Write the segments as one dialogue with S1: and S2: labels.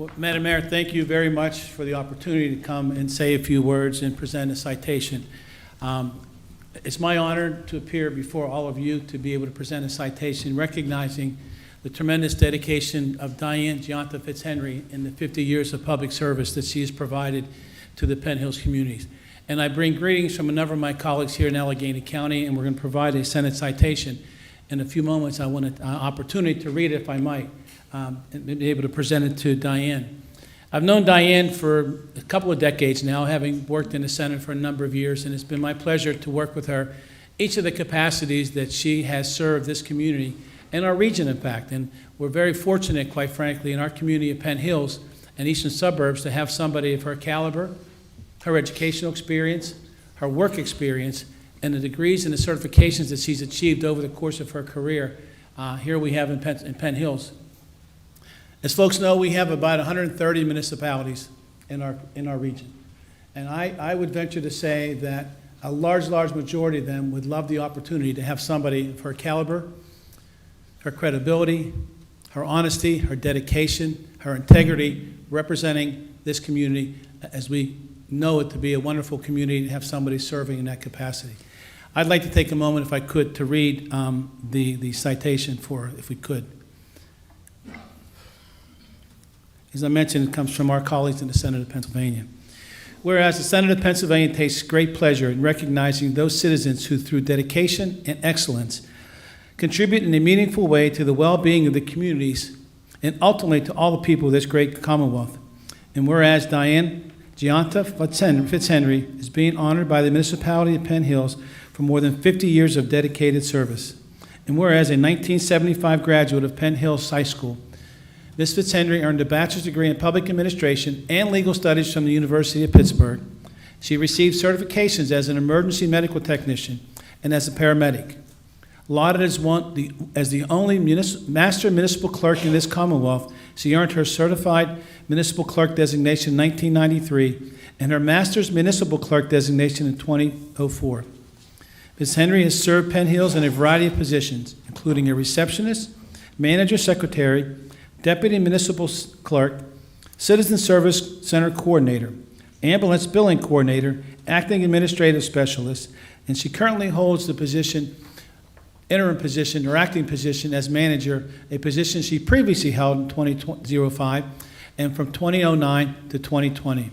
S1: Well, Madam Mayor, thank you very much for the opportunity to come and say a few words and present a citation. It's my honor to appear before all of you to be able to present a citation recognizing the tremendous dedication of Diane Gianta Fitzhenry in the 50 years of public service that she has provided to the Penn Hills communities. And I bring greetings from a number of my colleagues here in Allegheny County, and we're going to provide a Senate citation. In a few moments, I want an opportunity to read it, if I might, and be able to present it to Diane. I've known Diane for a couple of decades now, having worked in the Senate for a number of years, and it's been my pleasure to work with her each of the capacities that she has served this community and our region, in fact. And we're very fortunate, quite frankly, in our community of Penn Hills and eastern suburbs to have somebody of her caliber, her educational experience, her work experience, and the degrees and the certifications that she's achieved over the course of her career. Here we have in Penn Hills. As folks know, we have about 130 municipalities in our region. And I would venture to say that a large majority of them would love the opportunity to have somebody of her caliber, her credibility, her honesty, her dedication, her integrity, representing this community as we know it to be a wonderful community to have somebody serving in that capacity. I'd like to take a moment, if I could, to read the citation if we could. As I mentioned, it comes from our colleagues in the Senate of Pennsylvania. Whereas the Senate of Pennsylvania takes great pleasure in recognizing those citizens who, through dedication and excellence, contribute in a meaningful way to the well-being of the communities and ultimately to all the people of this great Commonwealth. And whereas Diane Gianta Fitzhenry is being honored by the municipality of Penn Hills for more than 50 years of dedicated service. And whereas a 1975 graduate of Penn Hills High School, Ms. Fitzhenry earned a bachelor's degree in public administration and legal studies from the University of Pittsburgh. She received certifications as an emergency medical technician and as a paramedic. Lauded as the only master municipal clerk in this Commonwealth, she earned her certified municipal clerk designation in 1993 and her master's municipal clerk designation in 2004. Ms. Henry has served Penn Hills in a variety of positions, including a receptionist, manager secretary, deputy municipal clerk, citizen service center coordinator, ambulance billing coordinator, acting administrative specialist, and she currently holds the interim position or acting position as manager, a position she previously held in 2005 and from 2009 to 2020.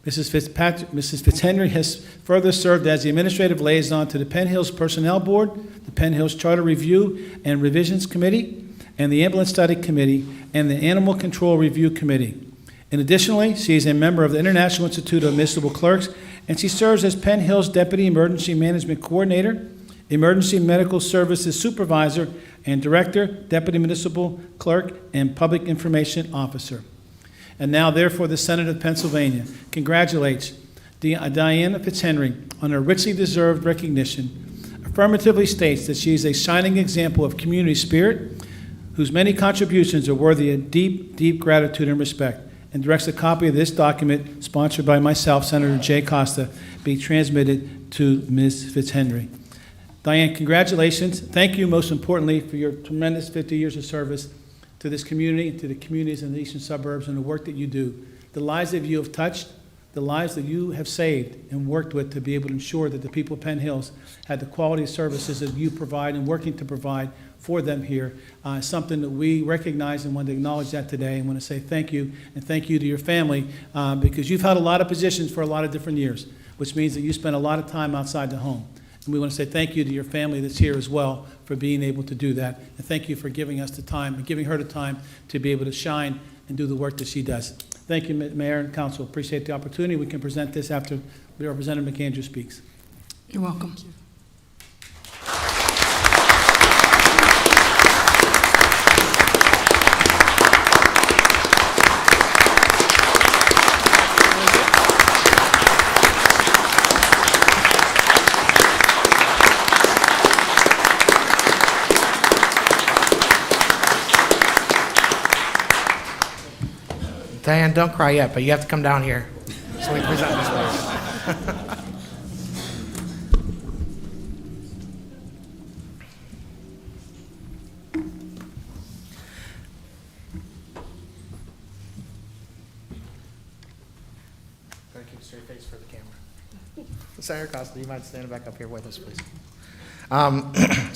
S1: Mrs. Fitzhenry has further served as the administrative liaison to the Penn Hills Personnel Board, the Penn Hills Charter Review and Revisions Committee, and the Ambulance Study Committee, and the Animal Control Review Committee. And additionally, she is a member of the International Institute of Municipal Clerks, and she serves as Penn Hills Deputy Emergency Management Coordinator, Emergency Medical Services Supervisor, and Director, Deputy Municipal Clerk, and Public Information Officer. And now, therefore, the Senate of Pennsylvania congratulates Diana Fitzhenry on her richly deserved recognition, affirmatively states that she is a shining example of community spirit, whose many contributions are worthy of deep gratitude and respect, and directs a copy of this document, sponsored by myself, Senator Jay Costa, be transmitted to Ms. Fitzhenry. Diane, congratulations. Thank you, most importantly, for your tremendous 50 years of service to this community, to the communities in the eastern suburbs, and the work that you do. The lives that you have touched, the lives that you have saved and worked with to be able to ensure that the people of Penn Hills had the quality of services that you provide and working to provide for them here, something that we recognize and want to acknowledge that today, and want to say thank you, and thank you to your family, because you've had a lot of positions for a lot of different years, which means that you spend a lot of time outside the home. And we want to say thank you to your family that's here as well for being able to do that, and thank you for giving us the time, and giving her the time to be able to shine and do the work that she does. Thank you, Mayor and Council. Appreciate the opportunity. We can present this after Representative McAndrew speaks.
S2: You're welcome. Thank you.
S3: Diane, don't cry yet, but you have to come down here so we present this place. straight face for the camera. Senator Costa, do you mind standing back up here with us, please?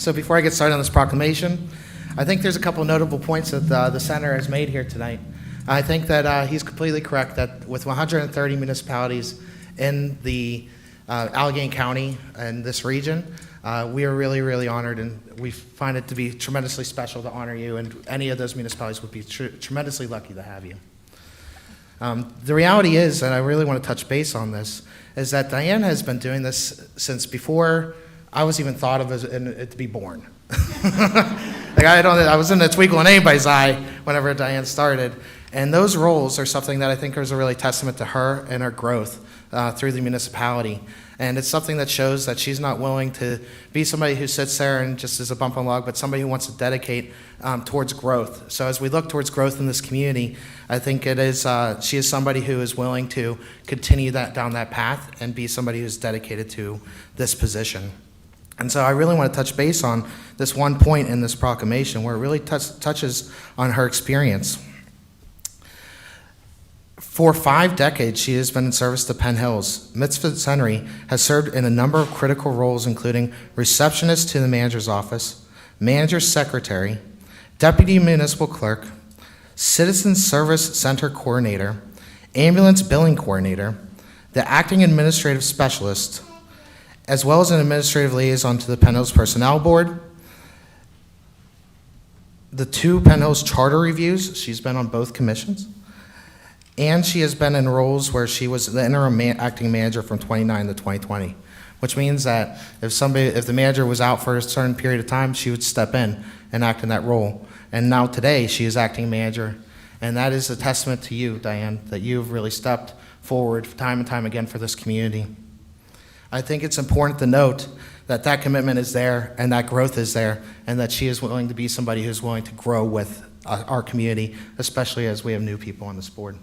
S3: So before I get started on this proclamation, I think there's a couple notable points that the senator has made here tonight. I think that he's completely correct that with 130 municipalities in the Allegheny County and this region, we are really, really honored, and we find it to be tremendously special to honor you, and any of those municipalities would be tremendously lucky to have you. The reality is, and I really want to touch base on this, is that Diane has been doing this since before I was even thought of as it to be born. Like I was in a twinkle in anybody's eye whenever Diane started, and those roles are something that I think is a really testament to her and her growth through the municipality. And it's something that shows that she's not willing to be somebody who sits there and just is a bump on log, but somebody who wants to dedicate towards growth. So as we look towards growth in this community, I think it is she is somebody who is willing to continue down that path and be somebody who's dedicated to this position. And so I really want to touch base on this one point in this proclamation where it really touches on her experience. For 5 decades, she has been in service to Penn Hills. Ms. Fitzhenry has served in a number of critical roles, including receptionist to the manager's office, manager's secretary, deputy municipal clerk, citizen service center coordinator, ambulance billing coordinator, the acting administrative specialist, as well as an administrative liaison to the Penn Hills Personnel Board, the 2 Penn Hills charter reviews. She's been on both commissions. And she has been in roles where she was the interim acting manager from 2009 to 2020, which means that if the manager was out for a certain period of time, she would step in and act in that role. And now today, she is acting manager. And that is a testament to you, Diane, that you've really stepped forward time and time again for this community. I think it's important to note that that commitment is there and that growth is there, and that she is willing to be somebody who's willing to grow with our community, especially as we have new people on this board.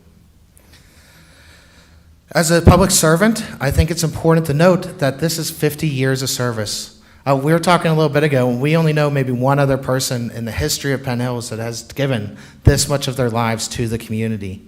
S3: As a public servant, I think it's important to note that this is 50 years of service. We were talking a little bit ago, and we only know maybe one other person in the history of Penn Hills that has given this much of their lives to the community.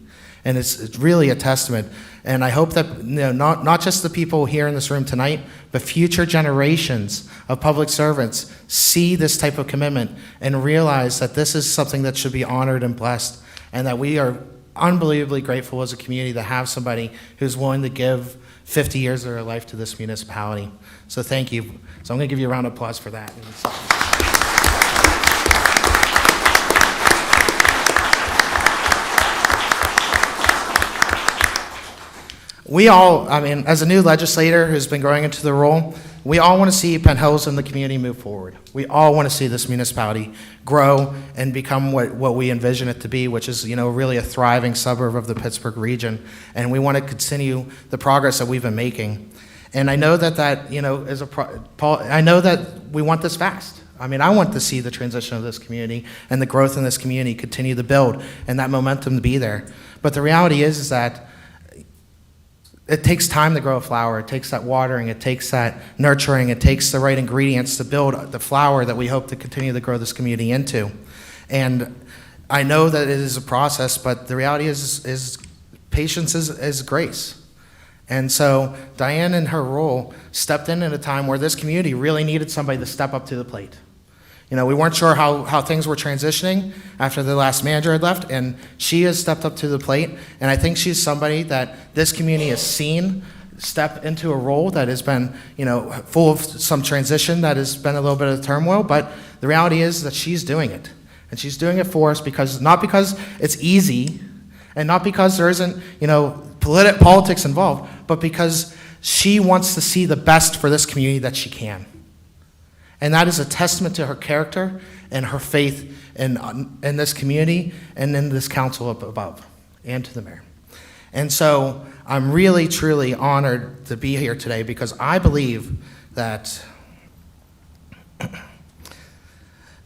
S3: And it's really a testament. And I hope that not just the people here in this room tonight, but future generations of public servants see this type of commitment and realize that this is something that should be honored and blessed, and that we are unbelievably grateful as a community to have somebody who's willing to give 50 years of their life to this municipality. So thank you. So I'm going to give you a round of applause for that. We all, as a new legislator who's been growing into the role, we all want to see Penn Hills and the community move forward. We all want to see this municipality grow and become what we envision it to be, which is, really a thriving suburb of the Pittsburgh region. And we want to continue the progress that we've been making. And I know that I know that we want this fast. I want to see the transition of this community and the growth in this community continue to build and that momentum to be there. But the reality is that it takes time to grow a flower. It takes that watering. It takes that nurturing. It takes the right ingredients to build the flower that we hope to continue to grow this community into. And I know that it is a process, but the reality is patience is grace. And so Diane, in her role, stepped in at a time where this community really needed somebody to step up to the plate. We weren't sure how things were transitioning after the last manager had left, and she has stepped up to the plate, and I think she's somebody that this community has seen step into a role that has been, full of some transition, that has been a little bit of turmoil, but the reality is that she's doing it. And she's doing it for us not because it's easy, and not because there isn't, politics involved, but because she wants to see the best for this community that she can. And that is a testament to her character and her faith in this community and in this council up above, and to the mayor. And so I'm really, truly honored to be here today, because I believe that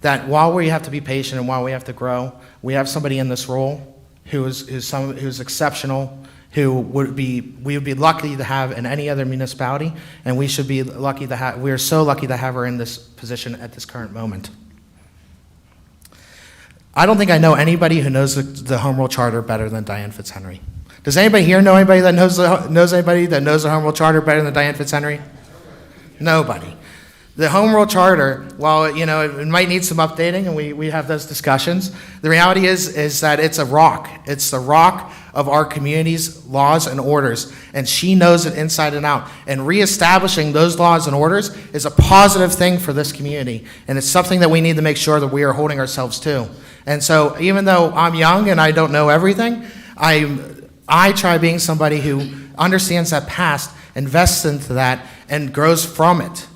S3: while we have to be patient and while we have to grow, we have somebody in this role who's exceptional, who we would be lucky to have in any other municipality, and we should be lucky to have. We are so lucky to have her in this position at this current moment. I don't think I know anybody who knows the Home Rule Charter better than Diane Fitzhenry. Does anybody here know anybody that knows anybody that knows the Home Rule Charter better than Diane Fitzhenry? Nobody. The Home Rule Charter, while it might need some updating, and we have those discussions, the reality is that it's a rock. It's the rock of our community's laws and orders, and she knows it inside and out. And reestablishing those laws and orders is a positive thing for this community, and it's something that we need to make sure that we are holding ourselves to. And so even though I'm young and I don't know everything, I try being somebody who understands that past, invests into that, and grows from it.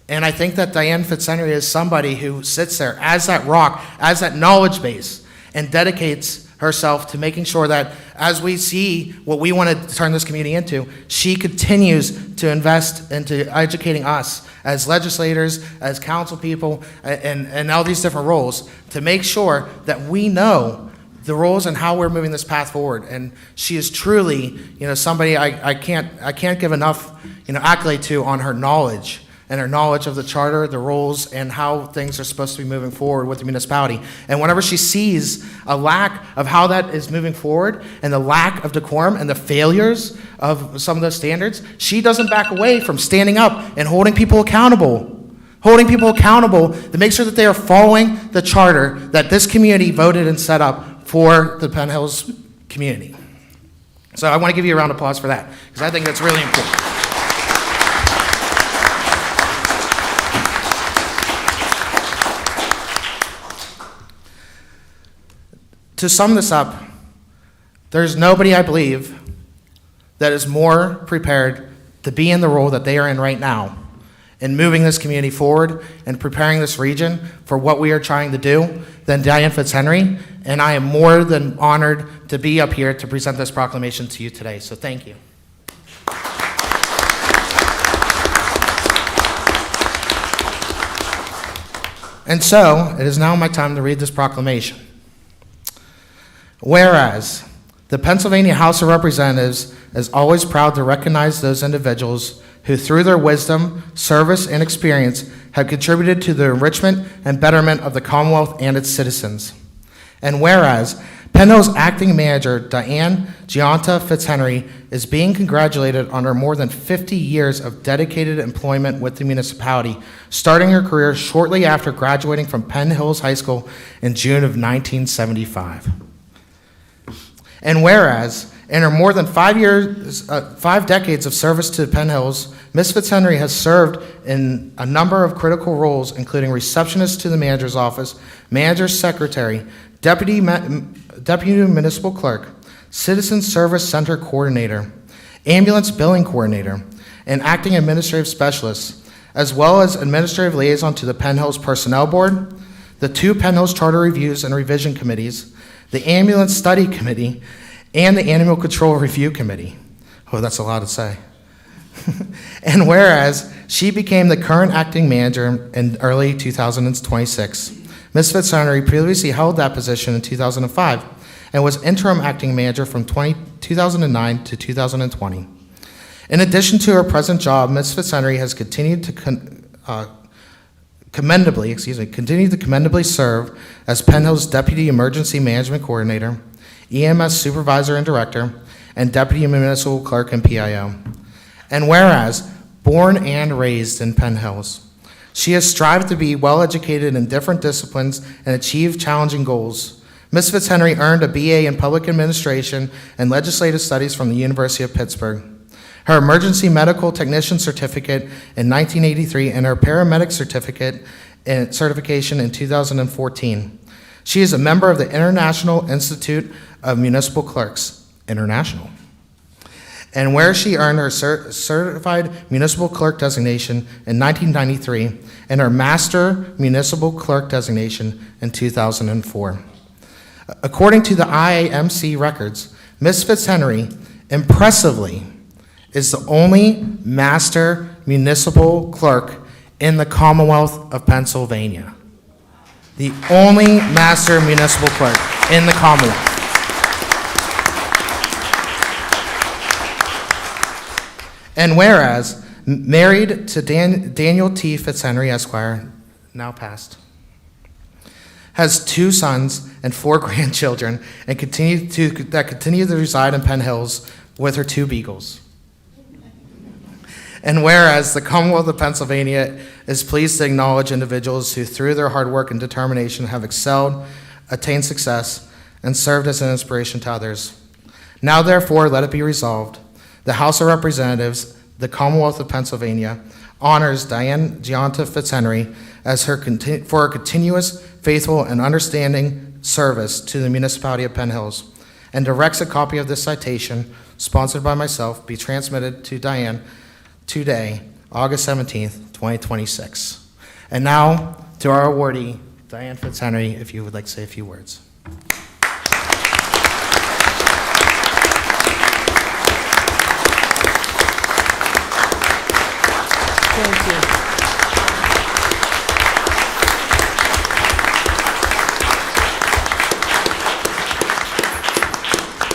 S3: And I think that Diane Fitzhenry is somebody who sits there as that rock, as that knowledge base, and dedicates herself to making sure that as we see what we want to turn this community into, she continues to invest into educating us as legislators, as council people, and all these different roles to make sure that we know the roles and how we're moving this path forward. And she is truly, somebody I can't give enough, accolade to on her knowledge and her knowledge of the charter, the rules, and how things are supposed to be moving forward with the municipality. And whenever she sees a lack of how that is moving forward and the lack of decorum and the failures of some of those standards, she doesn't back away from standing up and holding people accountable to make sure that they are following the charter that this community voted and set up for the Penn Hills community. So I want to give you a round of applause for that, because I think that's really important. To sum this up, there's nobody, I believe, that is more prepared to be in the role that they are in right now in moving this community forward and preparing this region for what we are trying to do than Diane Fitzhenry. And I am more than honored to be up here to present this proclamation to you today. So thank you. And so, it is now my time to read this proclamation. Whereas, the Pennsylvania House of Representatives is always proud to recognize those individuals who, through their wisdom, service, and experience, have contributed to the enrichment and betterment of the Commonwealth and its citizens. And whereas, Penn Hills Acting Manager Diane Giunta Fitzhenry is being congratulated on her more than 50 years of dedicated employment with the municipality, starting her career shortly after graduating from Penn Hills High School in June of 1975. And whereas, in her more than 5 decades of service to Penn Hills, Ms. Fitzhenry has served in a number of critical roles, including receptionist to the manager's office, manager's secretary, deputy municipal clerk, citizen service center coordinator, ambulance billing coordinator, and acting administrative specialist, as well as administrative liaison to the Penn Hills Personnel Board, the 2 Penn Hills Charter Reviews and Revision Committees, the Ambulance Study Committee, and the Animal Control Review Committee. Oh, that's a lot to say. And whereas she became the current acting manager in early 2026, Ms. Fitzhenry previously held that position in 2005 and was interim acting manager from 2009 to 2020. In addition to her present job, Ms. Fitzhenry has continued to commendably serve as Penn Hills Deputy Emergency Management Coordinator, EMS Supervisor and Director, and Deputy Municipal Clerk and PIO. And whereas, born and raised in Penn Hills, she has strived to be well-educated in different disciplines and achieve challenging goals. Ms. Fitzhenry earned a BA in Public Administration and Legislative Studies from the University of Pittsburgh, her Emergency Medical Technician Certificate in 1983, and her Paramedic Certification in 2014. She is a member of the International Institute of Municipal Clerks, International, and where she earned her Certified Municipal Clerk designation in 1993 and her Master Municipal Clerk designation in 2004. According to the IAMC records, Ms. Fitzhenry impressively is the only Master Municipal Clerk in the Commonwealth of Pennsylvania. The only Master Municipal Clerk in the Commonwealth. And whereas, married to Daniel T. Fitzhenry, Esquire, now passed, has 2 sons and 4 grandchildren, and continue to reside in Penn Hills with her 2 beagles. And whereas the Commonwealth of Pennsylvania is pleased to acknowledge individuals who, through their hard work and determination, have excelled, attained success, and served as an inspiration to others. Now, therefore, let it be resolved, the House of Representatives, the Commonwealth of Pennsylvania, honors Diane Giunta Fitzhenry as for her continuous, faithful, and understanding service to the municipality of Penn Hills, and directs a copy of this citation, sponsored by myself, be transmitted to Diane today, August 17th, 2026. And now to our awardee, Diane Fitzhenry, if you would like to say a few words.
S2: Thank you.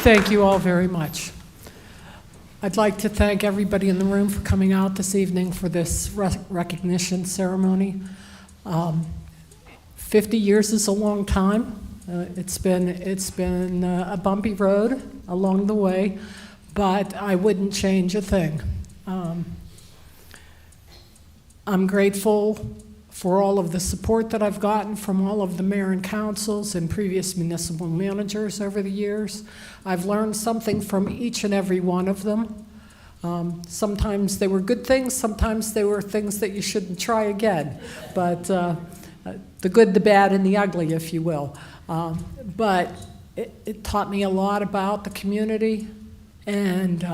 S2: Thank you all very much. I'd like to thank everybody in the room for coming out this evening for this recognition ceremony. 50 years is a long time. It's been a bumpy road along the way, but I wouldn't change a thing. I'm grateful for all of the support that I've gotten from all of the mayor and councils and previous municipal managers over the years. I've learned something from each and every one of them. Sometimes they were good things, sometimes they were things that you shouldn't try again. But the good, the bad, and the ugly, if you will. But it taught me a lot about the community, and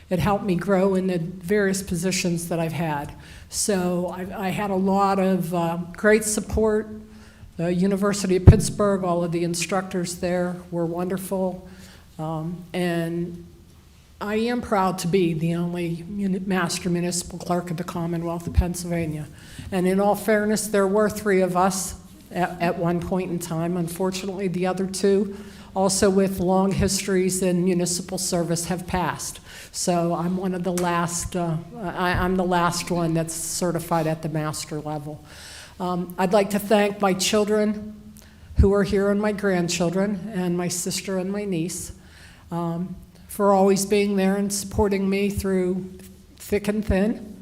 S2: it helped me grow in the various positions that I've had. So I had a lot of great support. The University of Pittsburgh, all of the instructors there were wonderful. And I am proud to be the only master municipal clerk of the Commonwealth of Pennsylvania. And in all fairness, there were 3 of us at one point in time. Unfortunately, the other 2, also with long histories in municipal service, have passed. So I'm one of the last, I'm the last one that's certified at the master level. I'd like to thank my children who are here and my grandchildren and my sister and my niece for always being there and supporting me through thick and thin.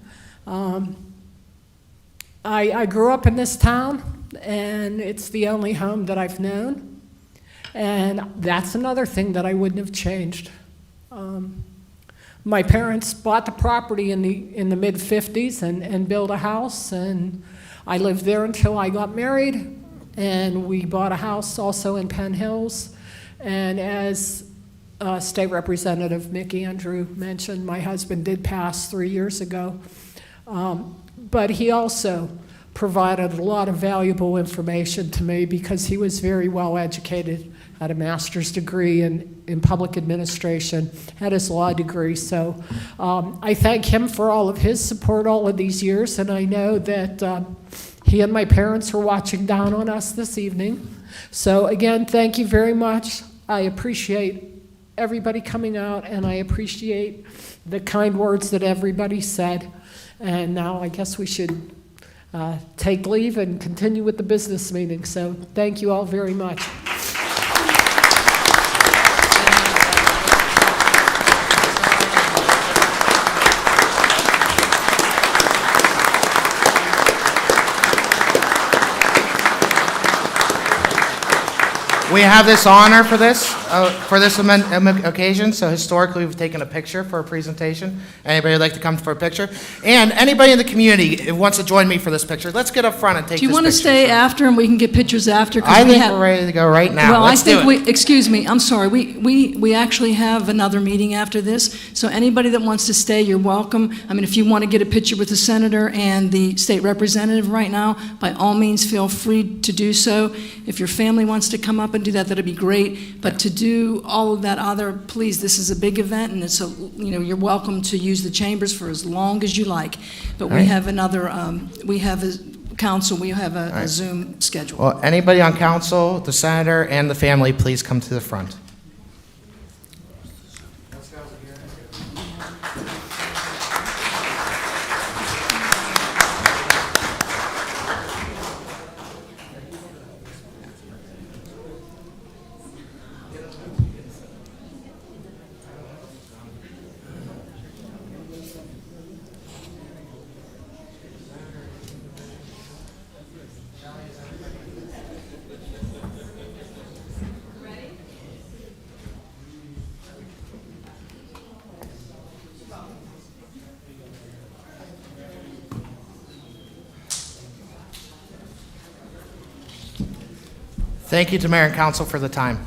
S2: I grew up in this town, and it's the only home that I've known. And that's another thing that I wouldn't have changed. My parents bought the property in the mid-50s and built a house, and I lived there until I got married, and we bought a house also in Penn Hills. And as State Representative Mick Andrew mentioned, my husband did pass 3 years ago, but he also provided a lot of valuable information to me because he was very well educated, had a master's degree in public administration, had his law degree. So I thank him for all of his support all of these years, and I know that he and my parents were watching down on us this evening. So again, thank you very much. I appreciate everybody coming out, and I appreciate the kind words that everybody said. And now I guess we should take leave and continue with the business meeting. So thank you all very much.
S3: We have this honor for this occasion. So historically, we've taken a picture for a presentation. Anybody would like to come for a picture? And anybody in the community who wants to join me for this picture, let's get up front and take this picture.
S4: Do you want to stay after and we can get pictures after?
S3: I think we're ready to go right now.
S4: Well,
S3: Let's do it.
S4: Excuse me, I'm sorry. We actually have another meeting after this. So anybody that wants to stay, you're welcome. I mean, if you want to get a picture with the senator and the state representative right now, by all means, feel free to do so. If your family wants to come up and do that, that'd be great. But to do all of that other, please, this is a big event, and it's you're welcome to use the chambers for as long as you like. But we have another, we have a council, we have a Zoom schedule.
S3: Well, anybody on council, the senator, and the family, please come to the front. Thank you to Mayor and Council for the time.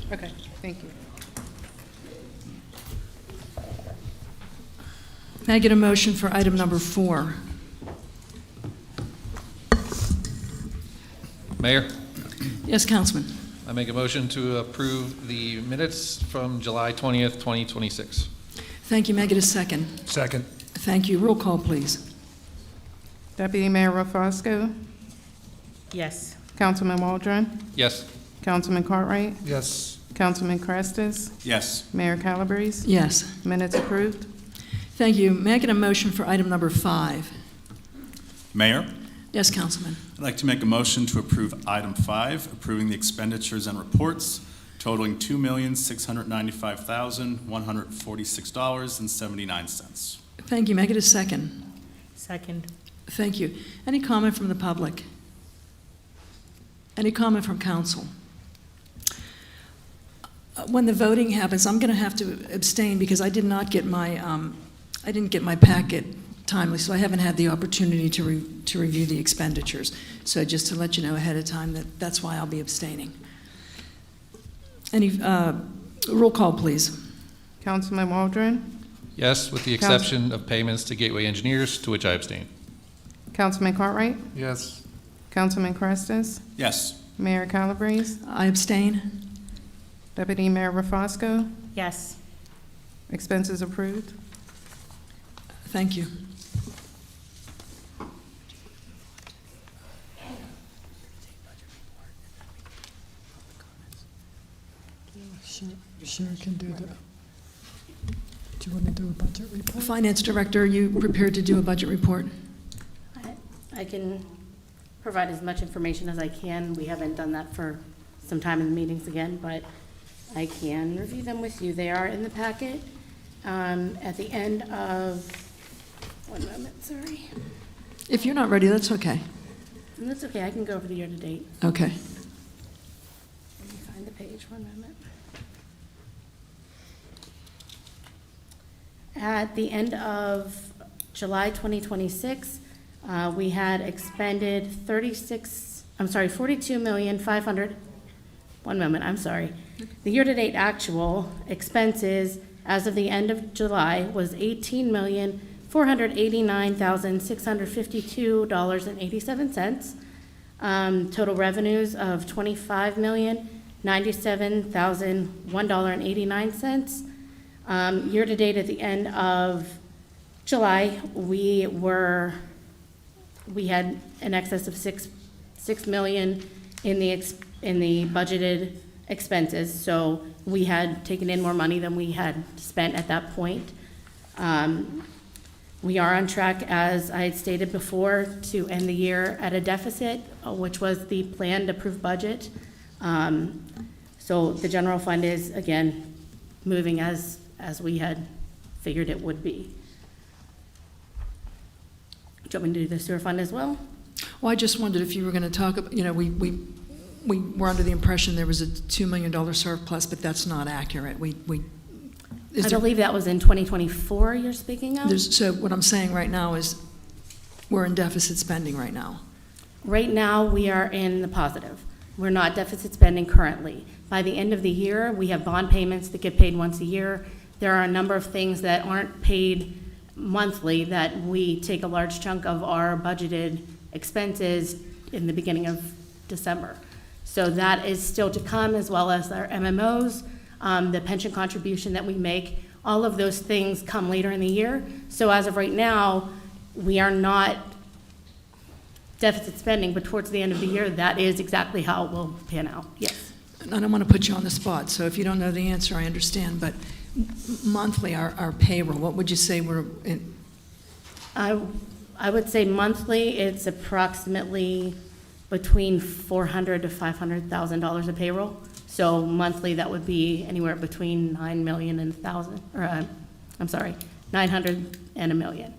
S5: Okay, thank you.
S4: May I get a motion for item number 4?
S6: Mayor,
S4: Yes, Councilman.
S6: I make a motion to approve the minutes from July 20th, 2026.
S4: Thank you. May I get a second?
S7: Second.
S4: Thank you. Roll call, please.
S5: Deputy Mayor Rafosco,
S8: Yes.
S5: Councilman Waldron,
S6: Yes.
S5: Councilman Cartwright,
S7: Yes.
S5: Councilman Crestis,
S7: Yes.
S5: Mayor Calabrese.
S4: Yes.
S5: Minutes approved.
S4: Thank you. May I get a motion for item number 5?
S7: Mayor,
S4: Yes, Councilman.
S7: I'd like to make a motion to approve item 5, approving the expenditures and reports totaling $2,695,146.79.
S4: Thank you. May I get a second?
S8: Second.
S4: Thank you. Any comment from the public? Any comment from council? When the voting happens, I'm going to have to abstain because I did not get my, I didn't get my packet timely, so I haven't had the opportunity to review the expenditures. So just to let you know ahead of time that's why I'll be abstaining. Any roll call, please.
S5: Councilman Waldron,
S6: Yes, with the exception of payments to Gateway Engineers, to which I abstain.
S5: Councilman Cartwright,
S7: Yes.
S5: Councilman Crestis,
S7: Yes.
S5: Mayor Calabrese,
S4: I abstain.
S5: Deputy Mayor Rafosco.
S8: Yes.
S5: Expenses approved.
S4: Thank you.
S2: Sure can do that. Do you want to do a budget report?
S4: Finance Director, are you prepared to do a budget report?
S8: I can provide as much information as I can. We haven't done that for some time in the meetings again, but I can review them with you. They are in the packet. At the end of, one moment, sorry.
S4: If you're not ready, that's okay.
S8: And that's okay, I can go over the year-to-date.
S4: Okay.
S8: Let me find the page, one moment. At the end of July 2026, we had expended 42,500,000. One moment, I'm sorry. The year-to-date actual expenses as of the end of July was $18,489,652.87. Total revenues of $25,097,001.89. Year-to-date at the end of July, we had an excess of $6 million in the budgeted expenses, so we had taken in more money than we had spent at that point. We are on track, as I had stated before, to end the year at a deficit, which was the planned approved budget. So the general fund is, again, moving as we had figured it would be. Do you want me to do the sewer fund as well?
S4: Well, I just wondered if you were going to talk about, we were under the impression there was a $2 million surplus, but that's not accurate.
S8: I believe that was in 2024 you're speaking of?
S4: So what I'm saying right now is we're in deficit spending right now.
S8: Right now, we are in the positive. We're not deficit spending currently. By the end of the year, we have bond payments that get paid once a year. There are a number of things that aren't paid monthly that we take a large chunk of our budgeted expenses in the beginning of December. So that is still to come, as well as our MMOs, the pension contribution that we make. All of those things come later in the year. So as of right now, we are not deficit spending, but towards the end of the year, that is exactly how it will pan out, yes.
S4: And I don't want to put you on the spot, so if you don't know the answer, I understand, but monthly, our payroll, what would you say we're in?
S8: I would say monthly, it's approximately between $400,000 to $500,000 of payroll. So monthly, that would be anywhere between 9 million and 1,000, or 900 and $1 million.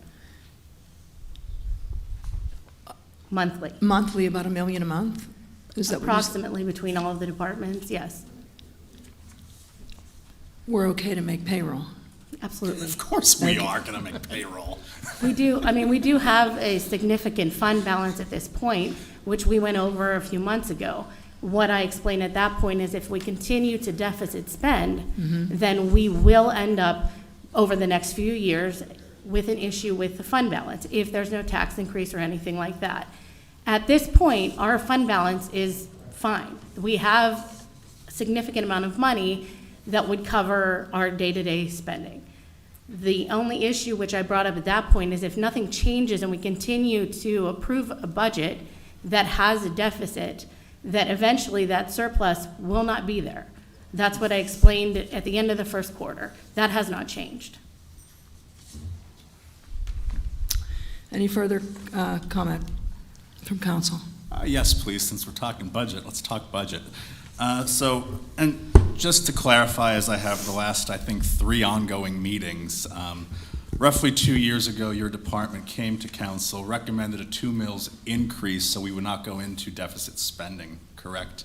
S8: monthly.
S4: Monthly, about $1 million a month? Is that what you said?
S8: Approximately between all of the departments, yes,
S4: We're okay to make payroll.
S8: absolutely.
S7: Of course we are going to make payroll.
S8: We do have a significant fund balance at this point, which we went over a few months ago. What I explained at that point is if we continue to deficit spend, then we will end up over the next few years with an issue with the fund balance, if there's no tax increase or anything like that. At this point, our fund balance is fine. We have a significant amount of money that would cover our day-to-day spending. The only issue which I brought up at that point is if nothing changes and we continue to approve a budget that has a deficit, that eventually that surplus will not be there. That's what I explained at the end of the first quarter. That has not changed.
S4: Any further comment from council?
S7: Yes, please, since we're talking budget, let's talk budget. And just to clarify, as I have the last, I think, 3 ongoing meetings, roughly 2 years ago, your department came to council, recommended a 2 mils increase so we would not go into deficit spending, correct?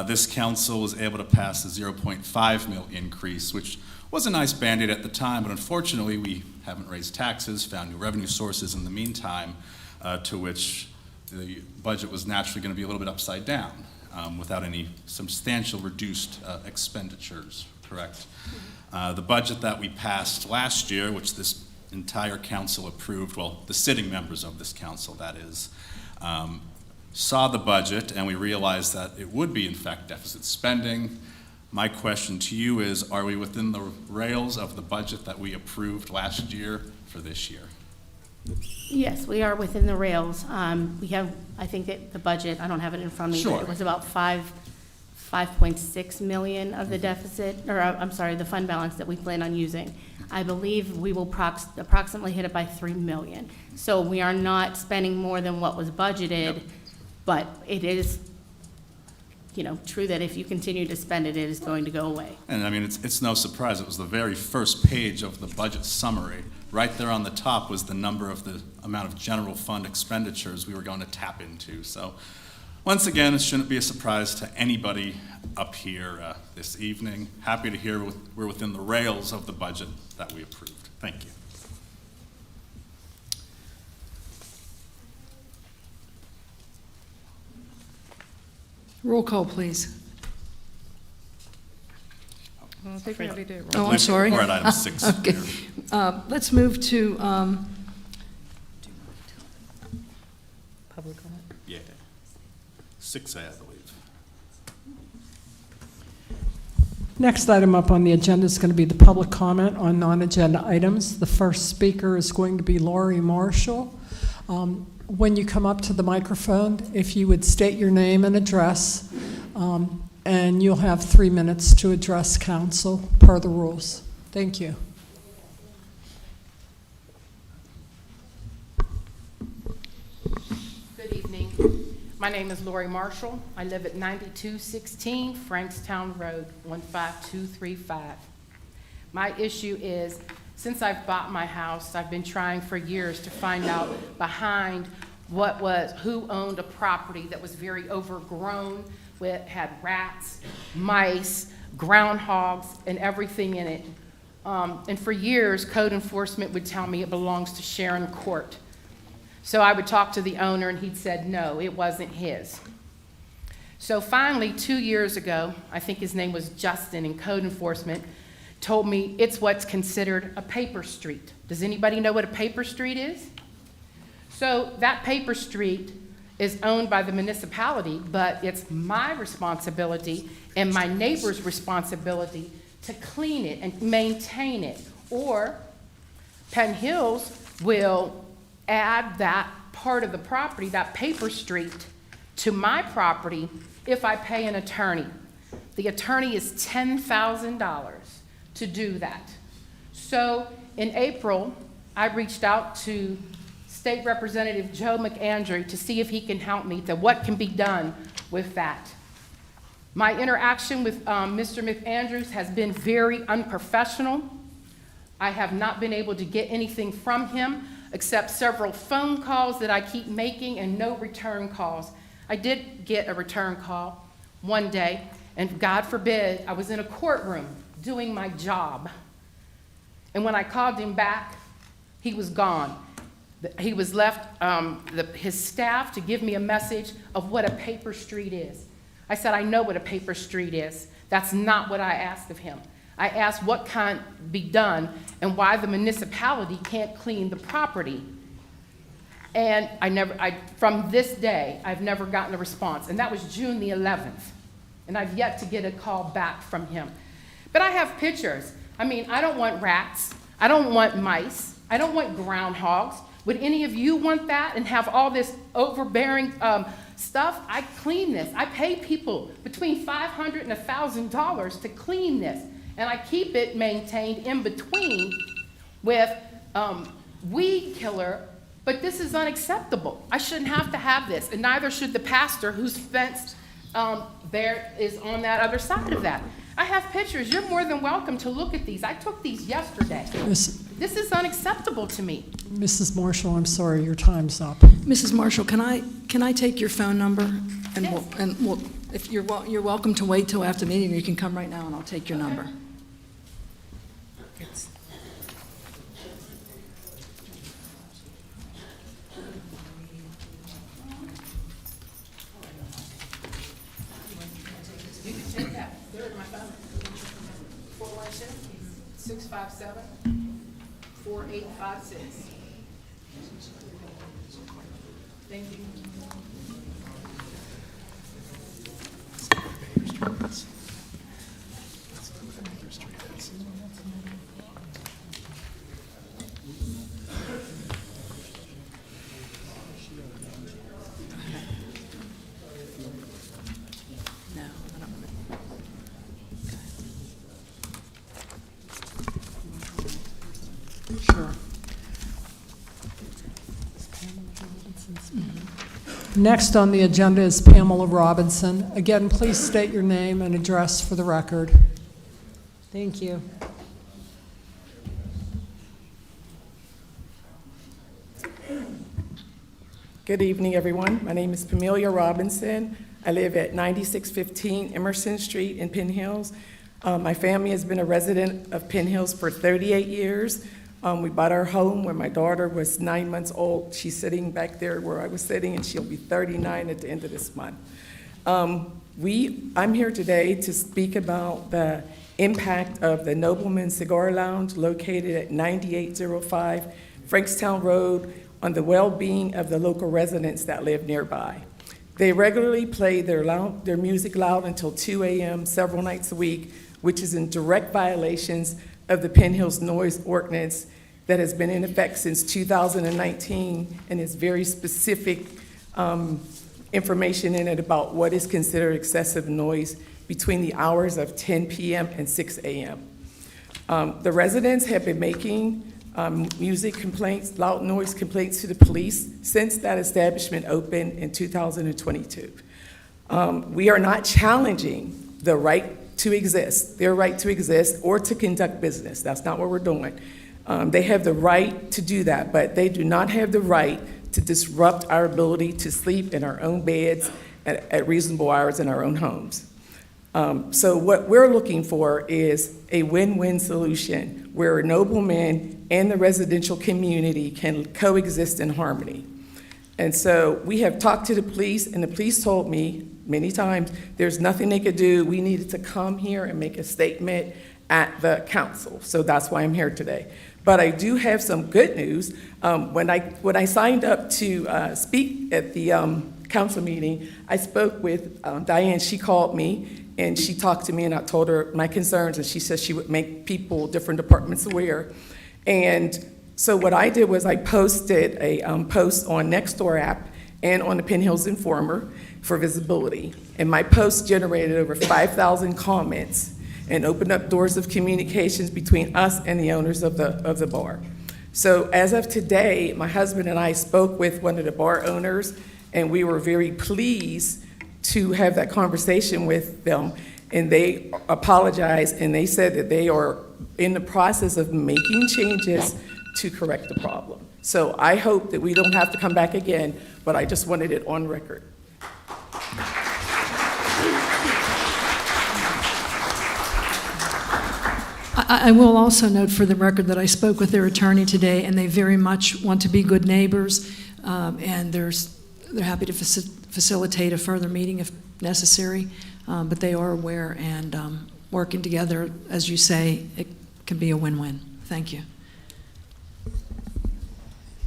S7: This council was able to pass a 0.5 mil increase, which was a nice Band-Aid at the time, but unfortunately, we haven't raised taxes, found new revenue sources in the meantime, to which the budget was naturally going to be a little bit upside down without any substantial reduced expenditures, correct? The budget that we passed last year, which this entire council approved, well, the sitting members of this council, that is, saw the budget and we realized that it would be in fact deficit spending. My question to you is, are we within the rails of the budget that we approved last year for this year?
S8: Yes, we are within the rails. We have, I think that the budget, I don't have it in front of me, but
S7: Sure.
S8: it was about 5.6 million of the deficit, or I'm sorry, the fund balance that we plan on using. I believe we will approximately hit it by 3 million. So we are not spending more than what was budgeted, but it is, true that if you continue to spend it, it is going to go away.
S7: And I mean, it's no surprise, it was the very first page of the budget summary. Right there on the top was the number of the amount of general fund expenditures we were going to tap into. So once again, it shouldn't be a surprise to anybody up here this evening. Happy to hear we're within the rails of the budget that we approved. Thank you.
S4: Roll call, please.
S5: I think we already did.
S4: Oh, I'm sorry.
S7: We're at item 6.
S4: Okay.
S7: here.
S4: Let's move to,
S5: Public comment.
S7: Yeah. 6A, I believe.
S2: Next item up on the agenda is going to be the public comment on non-agenda items. The first speaker is going to be Lori Marshall. When you come up to the microphone, if you would state your name and address, and you'll have 3 minutes to address council per the rules. Thank you.
S9: Good evening. My name is Lori Marshall. I live at 9216 Frankstown Road, 15235. My issue is, since I've bought my house, I've been trying for years to find out behind who owned a property that was very overgrown, had rats, mice, groundhogs, and everything in it. And for years, code enforcement would tell me it belongs to Sharon Court. So I would talk to the owner, and he'd said, no, it wasn't his. So finally, 2 years ago, I think his name was Justin in code enforcement, told me it's what's considered a paper street. Does anybody know what a paper street is? So that paper street is owned by the municipality, but it's my responsibility and my neighbor's responsibility to clean it and maintain it. Or Penn Hills will add that part of the property, that paper street, to my property if I pay an attorney. The attorney is $10,000 to do that. So in April, I reached out to State Representative Joe McAndrew to see if he can help me to what can be done with that. My interaction with Mr. McAndrews has been very unprofessional. I have not been able to get anything from him except several phone calls that I keep making and no return calls. I did get a return call one day, and God forbid, I was in a courtroom doing my job. And when I called him back, he was gone. He was left, his staff to give me a message of what a paper street is. I said, I know what a paper street is. That's not what I asked of him. I asked what can be done and why the municipality can't clean the property. And from this day, I've never gotten a response. And that was June the 11th. And I've yet to get a call back from him. But I have pictures. I mean, I don't want rats. I don't want mice. I don't want groundhogs. Would any of you want that and have all this overbearing stuff? I clean this. I pay people between $500 and $1,000 to clean this. And I keep it maintained in between with weed killer, but this is unacceptable. I shouldn't have to have this, and neither should the pastor whose fence there is on that other side of that. I have pictures. You're more than welcome to look at these. I took these yesterday. This is unacceptable to me.
S2: Mrs. Marshall, I'm sorry, your time's up.
S4: Mrs. Marshall, can I take your phone number? And
S9: Yes.
S4: we'll, if you're welcome to wait till after the meeting, or you can come right now and I'll take your number.
S9: You can take that. They're in my phone. 412-657-4856. Thank you.
S4: No, I don't want to. Sure.
S2: Next on the agenda is Pamela Robinson. Again, please state your name and address for the record. Thank you.
S10: Good evening, everyone. My name is Pamela Robinson. I live at 9615 Emerson Street in Penn Hills. My family has been a resident of Penn Hills for 38 years. We bought our home when my daughter was 9 months old. She's sitting back there where I was sitting, and she'll be 39 at the end of this month. I'm here today to speak about the impact of the Nobleman Cigar Lounge located at 9805 Frankstown Road on the well-being of the local residents that live nearby. They regularly play their music loud until 2 a.m. several nights a week, which is in direct violations of the Penn Hills noise ordinance that has been in effect since 2019 and is very specific information in it about what is considered excessive noise between the hours of 10 p.m. and 6 a.m. The residents have been making music complaints, loud noise complaints to the police since that establishment opened in 2022. We are not challenging the right to exist, their right to exist or to conduct business. That's not what we're doing. They have the right to do that, but they do not have the right to disrupt our ability to sleep in our own beds at reasonable hours in our own homes. So what we're looking for is a win-win solution where Nobleman and the residential community can coexist in harmony. And so we have talked to the police, and the police told me many times there's nothing they could do. We needed to come here and make a statement at the council. So that's why I'm here today. But I do have some good news. When I signed up to speak at the council meeting, I spoke with Diane. She called me and she talked to me, and I told her my concerns, and she said she would make people, different departments aware. And so what I did was I posted a post on Nextdoor app and on the Penn Hills Informer for visibility. And my post generated over 5,000 comments and opened up doors of communications between us and the owners of the bar. So as of today, my husband and I spoke with one of the bar owners, and we were very pleased to have that conversation with them. And they apologized, and they said that they are in the process of making changes to correct the problem. So I hope that we don't have to come back again, but I just wanted it on record.
S4: I will also note for the record that I spoke with their attorney today, and they very much want to be good neighbors, and they're happy to facilitate a further meeting if necessary, but they are aware, and working together, as you say, it can be a win-win. Thank you.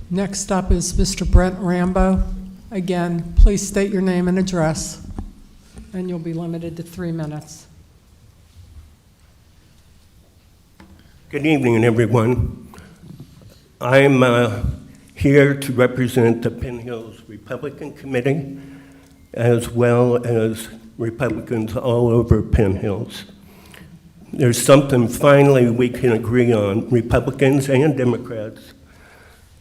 S2: Next up is Mr. Brent Rambo. Again, please state your name and address, and you'll be limited to 3 minutes.
S11: Good evening, everyone. I'm here to represent the Penn Hills Republican Committee, as well as Republicans all over Penn Hills. There's something finally we can agree on, Republicans and Democrats,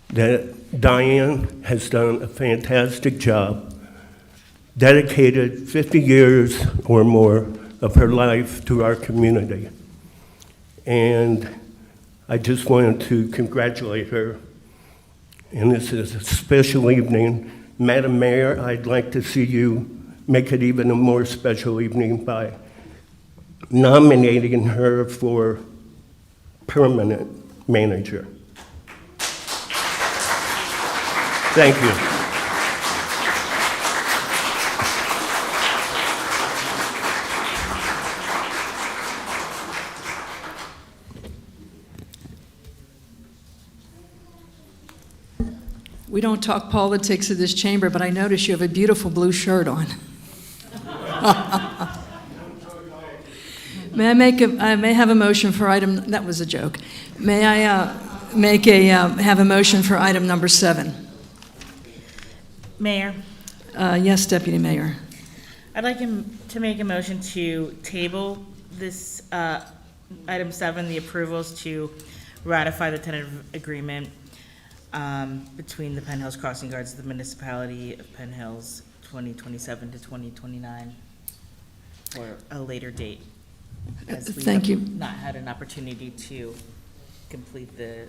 S11: that Diane has done a fantastic job, dedicated 50 years or more of her life to our community. And I just wanted to congratulate her. And this is a special evening. Madam Mayor, I'd like to see you make it even a more special evening by nominating her for permanent manager. Thank you.
S4: We don't talk politics in this chamber, but I notice you have a beautiful blue shirt on. May I have a motion for item, that was a joke. May I have a motion for item number 7?
S12: Mayor,
S4: Yes, Deputy Mayor.
S12: I'd like to make a motion to table this item 7, the approvals to ratify the tentative agreement between the Penn Hills Crossing Guards of the municipality of Penn Hills 2027 to 2029 for a later date. As we
S4: Thank
S12: have
S4: you.
S12: not had an opportunity to complete the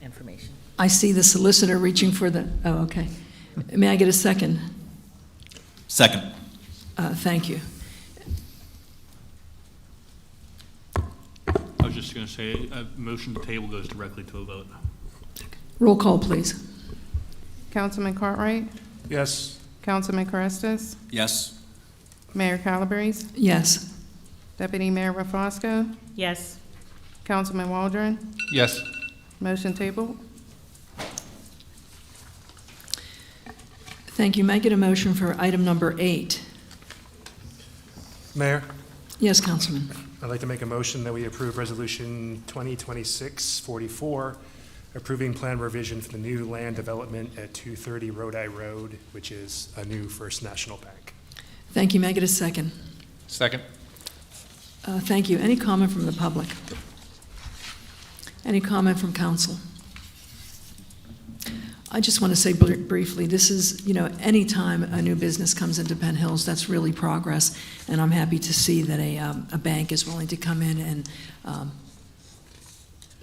S12: information.
S4: I see the solicitor reaching for the, oh, okay. May I get a second?
S7: Second.
S4: Thank you.
S13: I was just going to say, a motion to table goes directly to a vote.
S4: Roll call, please.
S9: Councilman Cartwright?
S13: Yes.
S9: Councilman Carestas?
S7: Yes.
S9: Mayor Calabrese?
S4: Yes.
S9: Deputy Mayor Rafosco?
S12: Yes.
S9: Councilman Waldron?
S6: Yes.
S9: Motion tabled.
S4: Thank you. May I get a motion for item number 8?
S14: Mayor,
S4: Yes, Councilman.
S14: I'd like to make a motion that we approve Resolution 2026-44, approving plan revision for the new land development at 230 Rodi Road, which is a new First National Bank.
S4: Thank you. May I get a second?
S6: Second.
S4: Thank you. Any comment from the public? Any comment from council? I just want to say briefly, this is, anytime a new business comes into Penn Hills, that's really progress, and I'm happy to see that a bank is willing to come in and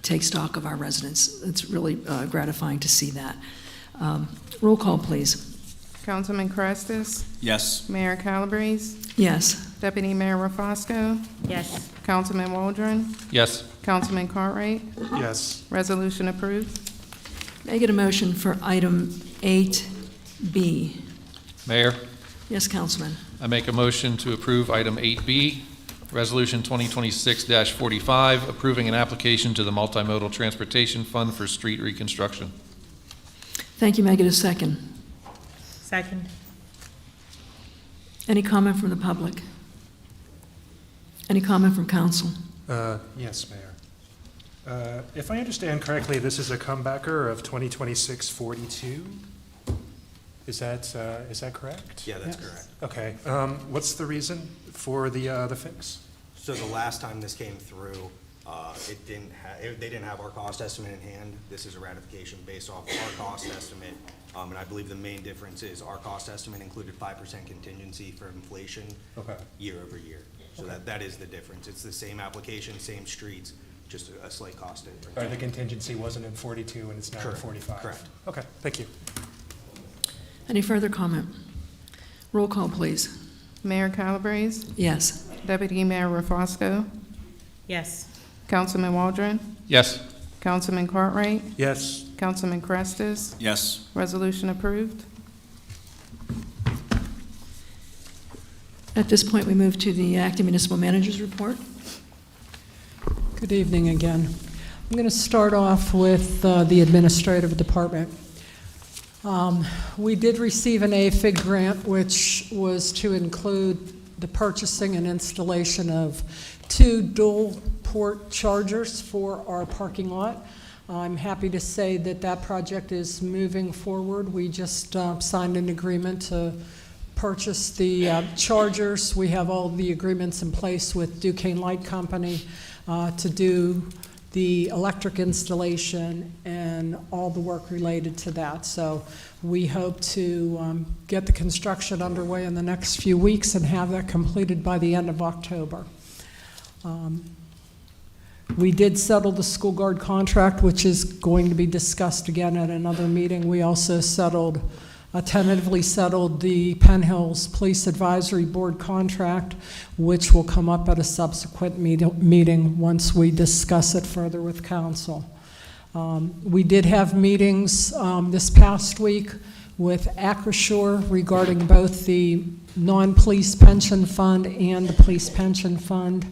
S4: take stock of our residents. It's really gratifying to see that. Roll call, please.
S9: Councilman Carestas?
S7: Yes.
S9: Mayor Calabrese?
S4: Yes.
S9: Deputy Mayor Rafosco?
S12: Yes.
S9: Councilman Waldron?
S6: Yes.
S9: Councilman Cartwright?
S14: Yes.
S9: Resolution approved.
S4: May I get a motion for item 8B?
S6: Mayor,
S4: Yes, Councilman.
S6: I make a motion to approve item 8B, Resolution 2026-45, approving an application to the Multimodal Transportation Fund for street reconstruction.
S4: Thank you. May I get a second?
S12: Second.
S4: Any comment from the public? Any comment from council?
S14: Yes, Mayor. If I understand correctly, this is a comebacker of 2026-42. Is that correct?
S15: Yeah, that's correct.
S14: Okay. What's the reason for the fix?
S15: So the last time this came through, they didn't have our cost estimate in hand. This is a ratification based off our cost estimate. And I believe the main difference is our cost estimate included 5% contingency for inflation year over year. So that is the difference. It's the same application, same streets, just a slight cost difference.
S14: Or the contingency wasn't in 42 and it's now in
S15: Correct.
S14: 45?
S15: Correct.
S14: Okay, thank you.
S4: Any further comment? Roll call, please.
S10: Mayor Calabrese,
S4: Yes.
S10: Deputy Mayor Rafosco,
S12: Yes.
S10: Councilman Waldron,
S6: Yes.
S10: Councilman Cartwright,
S13: Yes.
S10: Councilman Crestis.
S7: Yes.
S10: Resolution approved.
S4: At this point, we move to the acting municipal manager's report.
S2: Good evening again. I'm going to start off with the administrative department. We did receive an AFIG grant, which was to include the purchasing and installation of 2 dual port chargers for our parking lot. I'm happy to say that that project is moving forward. We just signed an agreement to purchase the chargers. We have all the agreements in place with Duquesne Light Company to do the electric installation and all the work related to that. So we hope to get the construction underway in the next few weeks and have that completed by the end of October. We did settle the school guard contract, which is going to be discussed again at another meeting. We also tentatively settled the Penn Hills Police Advisory Board contract, which will come up at a subsequent meeting once we discuss it further with council. We did have meetings this past week with Acrisure regarding both the non-police pension fund and the police pension fund.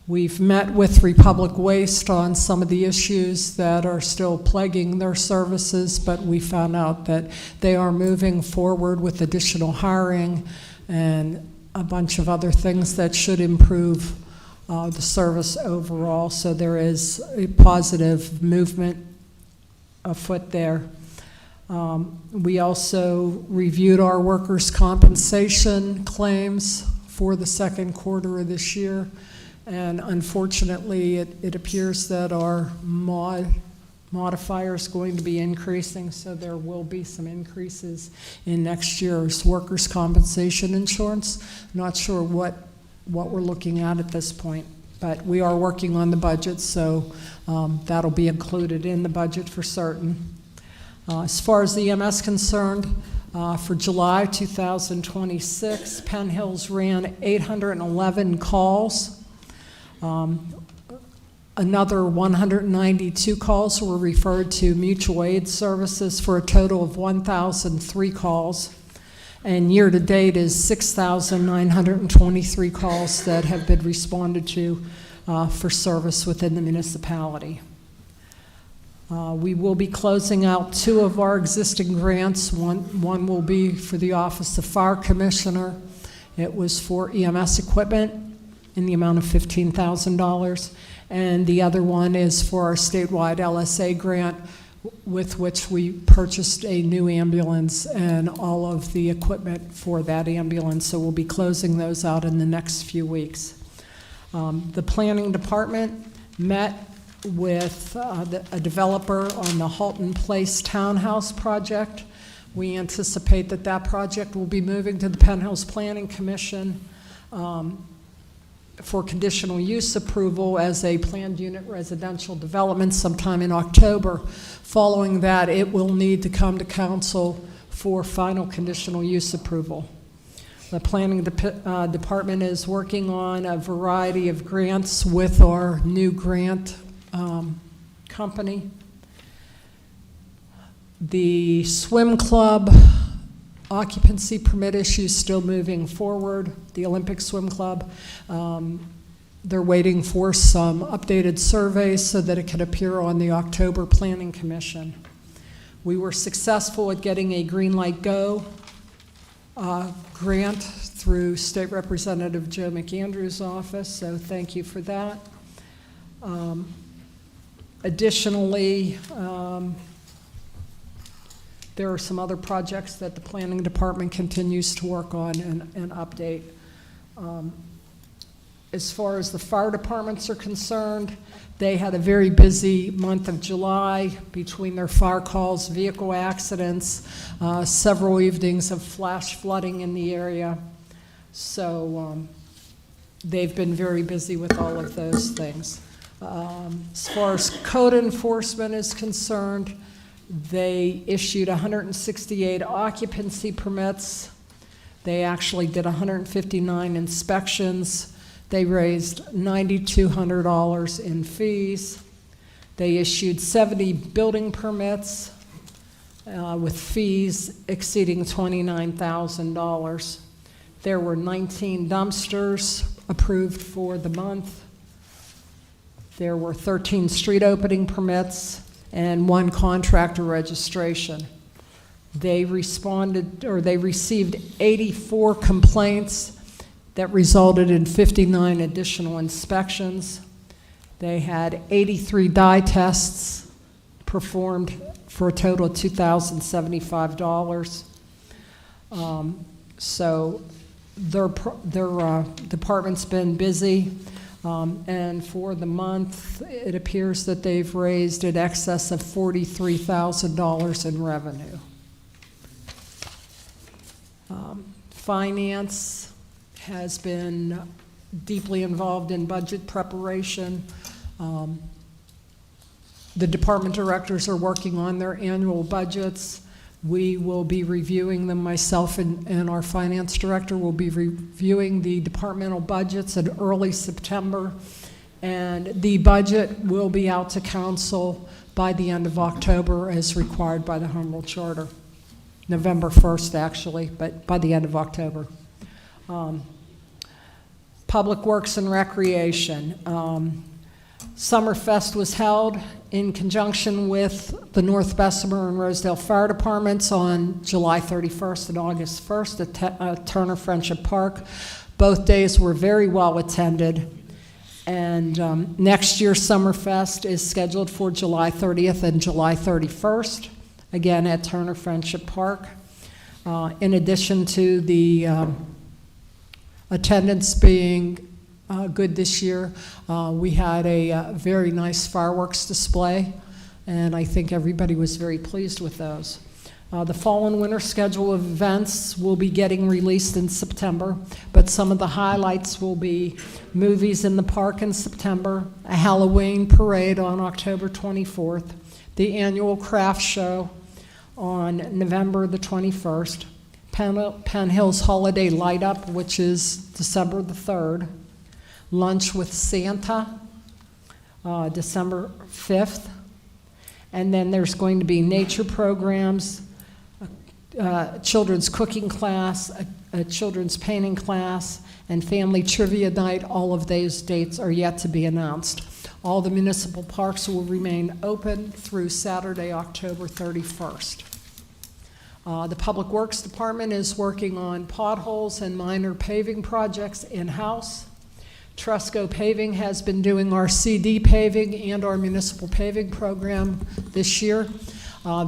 S2: We've met with Republic Waste on some of the issues that are still plaguing their services, but we found out that they are moving forward with additional hiring and a bunch of other things that should improve the service overall. So there is a positive movement afoot there. We also reviewed our workers' compensation claims for the second quarter of this year. And unfortunately, it appears that our modifier is going to be increasing, so there will be some increases in next year's workers' compensation insurance. Not sure what we're looking at this point, but we are working on the budget, so that'll be included in the budget for certain. As far as the EMS concerned, for July 2026, Penn Hills ran 811 calls. Another 192 calls were referred to mutual aid services for a total of 1,003 calls. And year to date is 6,923 calls that have been responded to for service within the municipality. We will be closing out 2 of our existing grants. One will be for the Office of Fire Commissioner. It was for EMS equipment in the amount of $15,000, and the other one is for our statewide LSA grant, with which we purchased a new ambulance and all of the equipment for that ambulance, so we'll be closing those out in the next few weeks. The planning department met with a developer on the Halton Place Townhouse project. We anticipate that that project will be moving to the Penn Hills Planning Commission for conditional use approval as a planned unit residential development sometime in October. Following that, it will need to come to council for final conditional use approval. The planning department is working on a variety of grants with our new grant company. The swim club occupancy permit issue is still moving forward. The Olympic Swim Club, they're waiting for some updated surveys so that it can appear on the October Planning Commission. We were successful at getting a Green Light Go grant through State Representative Joe McAndrews' office, so thank you for that. Additionally, there are some other projects that the planning department continues to work on and update. As far as the fire departments are concerned, they had a very busy month of July between their fire calls, vehicle accidents, several evenings of flash flooding in the area. So they've been very busy with all of those things. As far as code enforcement is concerned, they issued 168 occupancy permits. They actually did 159 inspections. They raised $9,200 in fees. They issued 70 building permits with fees exceeding $29,000. There were 19 dumpsters approved for the month. There were 13 street opening permits and 1 contractor registration. They received 84 complaints that resulted in 59 additional inspections. They had 83 dye tests performed for a total of $2,075. So their department's been busy. And for the month, it appears that they've raised in excess of $43,000 in revenue. Finance has been deeply involved in budget preparation. The department directors are working on their annual budgets. We will be reviewing them, myself and our finance director will be reviewing the departmental budgets in early September. And the budget will be out to council by the end of October as required by the Home Rule Charter. November 1st, actually, but by the end of October. Public Works and Recreation. Summerfest was held in conjunction with the North Bessemer and Rosedale Fire Departments on July 31st and August 1st at Turner Friendship Park. Both days were very well attended. And next year's Summerfest is scheduled for July 30th and July 31st, again at Turner Friendship Park. In addition to the attendance being good this year, we had a very nice fireworks display, and I think everybody was very pleased with those. The fall and winter schedule of events will be getting released in September, but some of the highlights will be movies in the park in September, a Halloween parade on October 24th, the annual craft show on November the 21st, Penn Hills Holiday Light Up, which is December the 3rd, Lunch with Santa, December 5th, and then there's going to be nature programs, children's cooking class, a children's painting class, and family trivia night. All of those dates are yet to be announced. All the municipal parks will remain open through Saturday, October 31st. The Public Works Department is working on potholes and minor paving projects in-house. Trusco Paving has been doing our CD paving and our municipal paving program this year.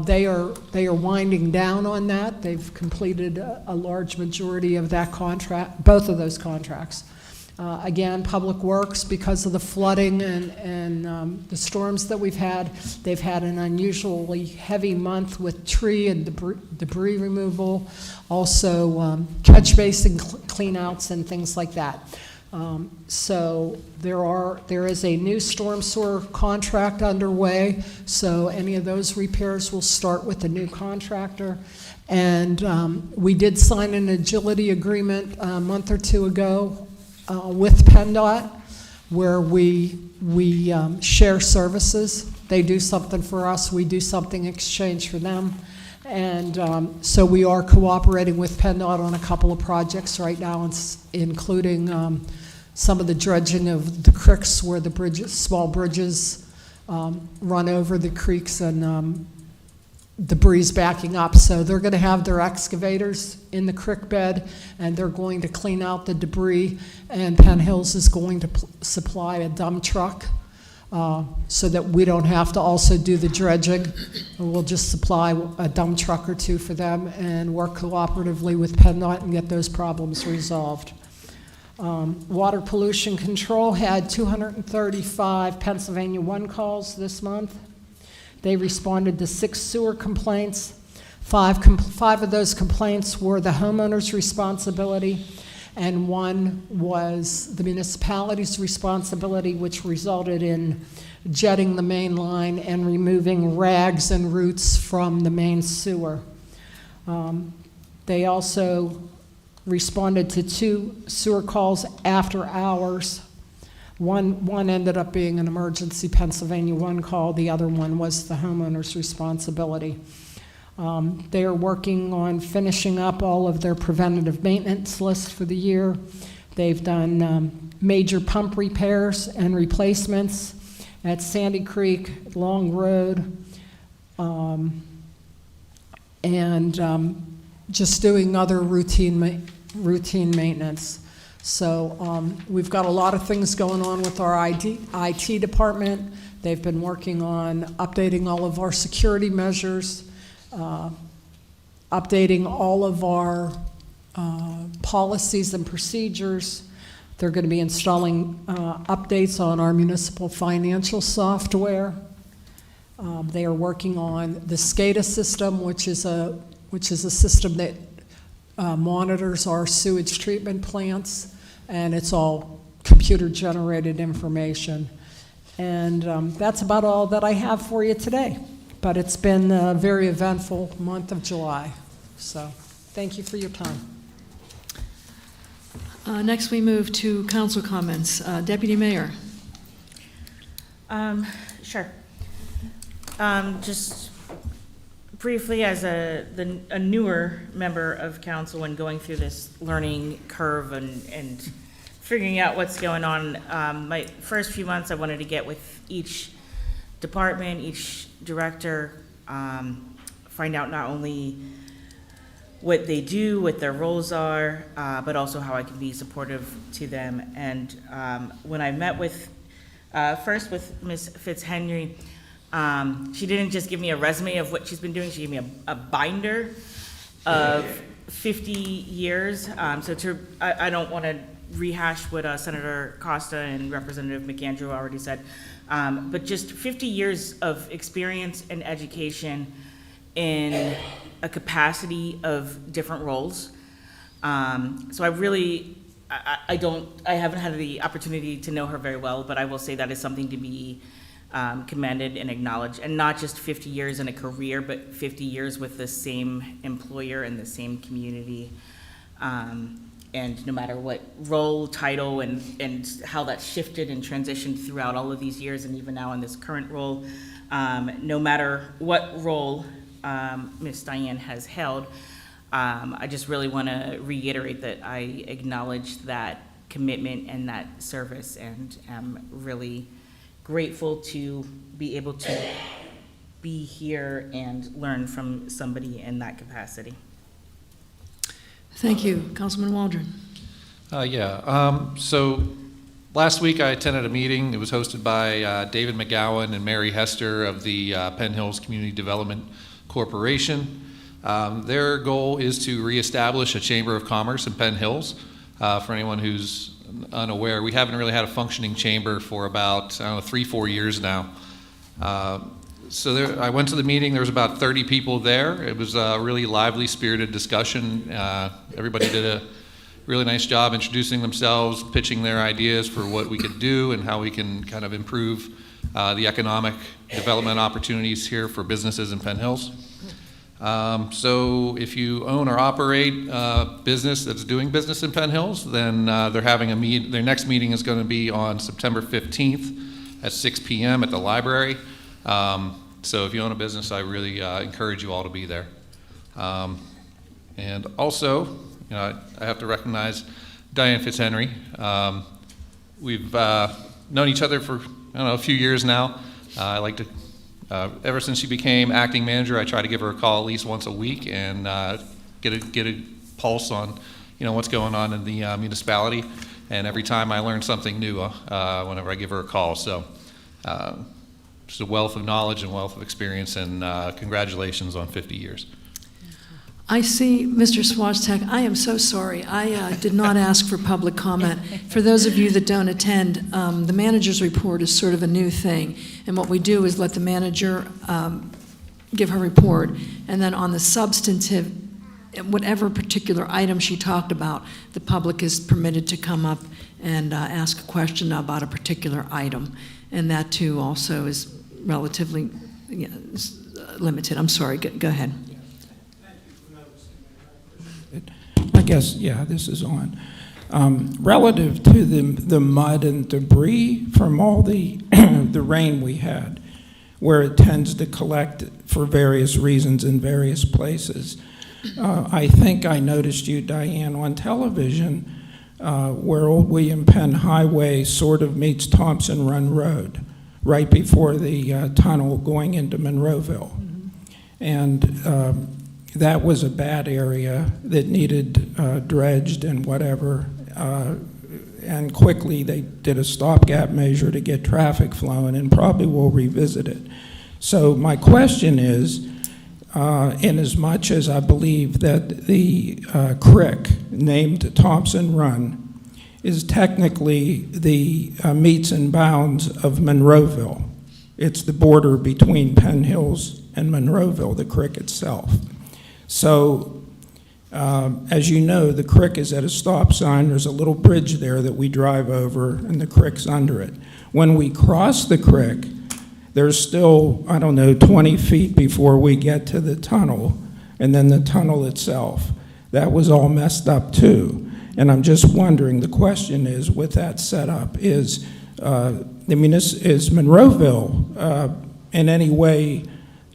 S2: They are winding down on that. They've completed a large majority of that contract, both of those contracts. Again, Public Works, because of the flooding and the storms that we've had, they've had an unusually heavy month with tree and debris removal, also catch basin cleanouts and things like that. So there is a new storm sewer contract underway, so any of those repairs will start with the new contractor. And we did sign an agility agreement a month or two ago with PennDOT, where we share services. They do something for us, we do something in exchange for them. And so we are cooperating with PennDOT on a couple of projects right now, including some of the dredging of the creeks where the bridges, small bridges run over the creeks and debris backing up. So they're going to have their excavators in the creek bed, and they're going to clean out the debris, and Penn Hills is going to supply a dump truck so that we don't have to also do the dredging. We'll just supply a dump truck or two for them and work cooperatively with PennDOT and get those problems resolved. Water pollution control had 235 Pennsylvania One calls this month. They responded to 6 sewer complaints. Five of those complaints were the homeowner's responsibility, and one was the municipality's responsibility, which resulted in jetting the main line and removing rags and roots from the main sewer. They also responded to 2 sewer calls after hours. One ended up being an emergency Pennsylvania 1 call. The other one was the homeowner's responsibility. They are working on finishing up all of their preventative maintenance list for the year. They've done major pump repairs and replacements at Sandy Creek, Long Road, and just doing other routine maintenance. So we've got a lot of things going on with our IT department. They've been working on updating all of our security measures, updating all of our policies and procedures. They're going to be installing updates on our municipal financial software. They are working on the SCADA system, which is a system that monitors our sewage treatment plants, and it's all computer-generated information. And that's about all that I have for you today. But it's been a very eventful month of July. So thank you for your time.
S4: Next, we move to council comments. Deputy Mayor.
S12: Sure. Just briefly, as a newer member of council and going through this learning curve and figuring out what's going on, my first few months I wanted to get with each department, each director, find out not only what they do, what their roles are, but also how I can be supportive to them. And when I met with, first with Ms. Fitzhenry, she didn't just give me a resume of what she's been doing, she gave me a binder of 50 years. I don't want to rehash what Senator Costa and Representative McAndrew already said, but just 50 years of experience and education in a capacity of different roles. So I haven't had the opportunity to know her very well, but I will say that is something to be commended and acknowledged, and not just 50 years in a career, but 50 years with the same employer and the same community. And no matter what role, title, and how that shifted and transitioned throughout all of these years, and even now in this current role, no matter what role Ms. Diane has held, I just really want to reiterate that I acknowledge that commitment and that service, and am really grateful to be able to be here and learn from somebody in that capacity.
S4: Thank you. Councilman Waldron.
S6: So last week I attended a meeting. It was hosted by David McGowan and Mary Hester of the Penn Hills Community Development Corporation. Their goal is to reestablish a Chamber of Commerce in Penn Hills. For anyone who's unaware, we haven't really had a functioning chamber for about, 3-4 years now. I went to the meeting. There was about 30 people there. It was a really lively, spirited discussion. Everybody did a really nice job introducing themselves, pitching their ideas for what we could do and how we can kind of improve the economic development opportunities here for businesses in Penn Hills. So if you own or operate a business that's doing business in Penn Hills, then they're having their next meeting is going to be on September 15th at 6 p.m. at the library. So if you own a business, I really encourage you all to be there. And also, I have to recognize Diane Fitzhenry. We've known each other for, a few years now. I like to, ever since she became acting manager, I try to give her a call at least once a week and get a pulse on, what's going on in the municipality. And every time I learn something new whenever I give her a call. So just a wealth of knowledge and wealth of experience, and congratulations on 50 years.
S4: I see Mr. Swaztek. I am so sorry. I did not ask for public comment. For those of you that don't attend, the manager's report is sort of a new thing. And what we do is let the manager give her report. And then on the substantive whatever particular item she talked about, the public is permitted to come up and ask a question about a particular item. And that too also is relatively limited. I'm sorry, go ahead.
S16: I guess, yeah, this is on. Relative to the mud and debris from all the, the rain we had, where it tends to collect for various reasons in various places, I think I noticed you, Diane, on television where Old William Penn Highway sort of meets Thompson Run Road, right before the tunnel going into Monroeville. Mm-hmm. And that was a bad area that needed dredged and whatever. And quickly they did a stopgap measure to get traffic flowing, and probably will revisit it. So my question is, in as much as I believe that the creek named Thompson Run is technically the meets and bounds of Monroeville. It's the border between Penn Hills and Monroeville, the creek itself. So, as you know, the creek is at a stop sign. There's a little bridge there that we drive over, and the creek's under it. When we cross the creek, there's still, I don't know, 20 feet before we get to the tunnel, and then the tunnel itself. That was all messed up too. And I'm just wondering, the question is, with that setup, is Monroeville in any way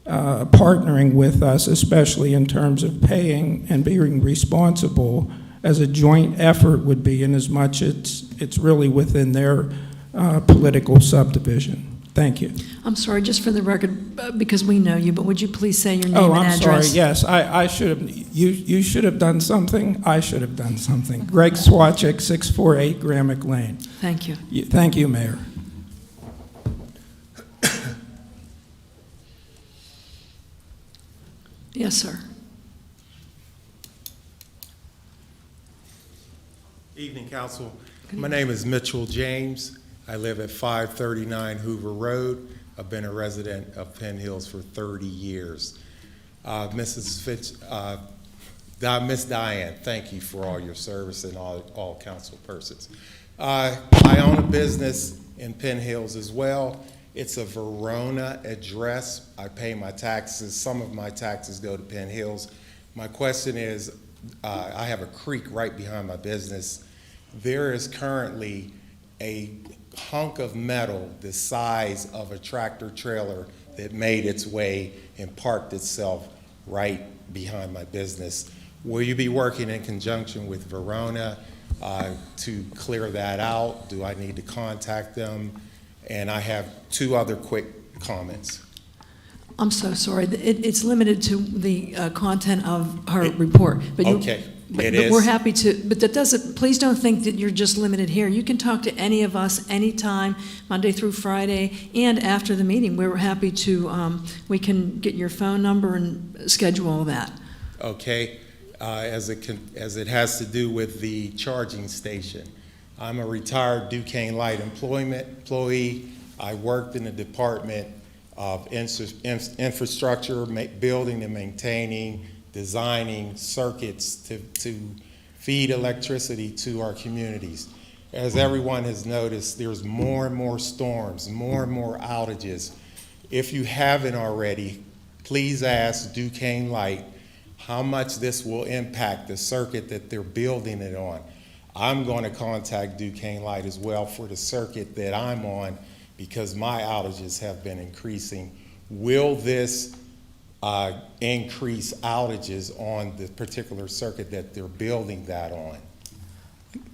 S16: partnering with us, especially in terms of paying and being responsible, as a joint effort would be, in as much it's really within their political subdivision? Thank you.
S4: I'm sorry, just for the record, because we know you, but would you please say your name and
S16: I'm
S4: address?
S16: sorry, yes, I should have, you should have done something, I should have done something. Greg Swachik, 648 Gramick Lane.
S4: Thank you.
S16: Thank you, Mayor.
S4: Yes, sir.
S17: Evening, Council. My name is Mitchell James. I live at 539 Hoover Road. I've been a resident of Penn Hills for 30 years. Miss Diane, thank you for all your service and all council persons. I own a business in Penn Hills as well. It's a Verona address. I pay my taxes. Some of my taxes go to Penn Hills. My question is, I have a creek right behind my business. There is currently a hunk of metal the size of a tractor trailer that made its way and parked itself right behind my business. Will you be working in conjunction with Verona to clear that out? Do I need to contact them? And I have two other quick comments.
S4: I'm so sorry. It's limited to the content of her report. But
S17: okay.
S4: But we're happy to, but that doesn't, please don't think that you're just limited here. You can talk to any of us anytime, Monday through Friday, and after the meeting. We're happy to, we can get your phone number and schedule all that.
S17: Okay. As it has to do with the charging station. I'm a retired Duquesne Light employee. I worked in the Department of Infrastructure, building and maintaining, designing circuits to feed electricity to our communities. As everyone has noticed, there's more and more storms, more and more outages. If you haven't already, please ask Duquesne Light how much this will impact the circuit that they're building it on. I'm going to contact Duquesne Light as well for the circuit that I'm on, because my outages have been increasing. Will this increase outages on the particular circuit that they're building that on?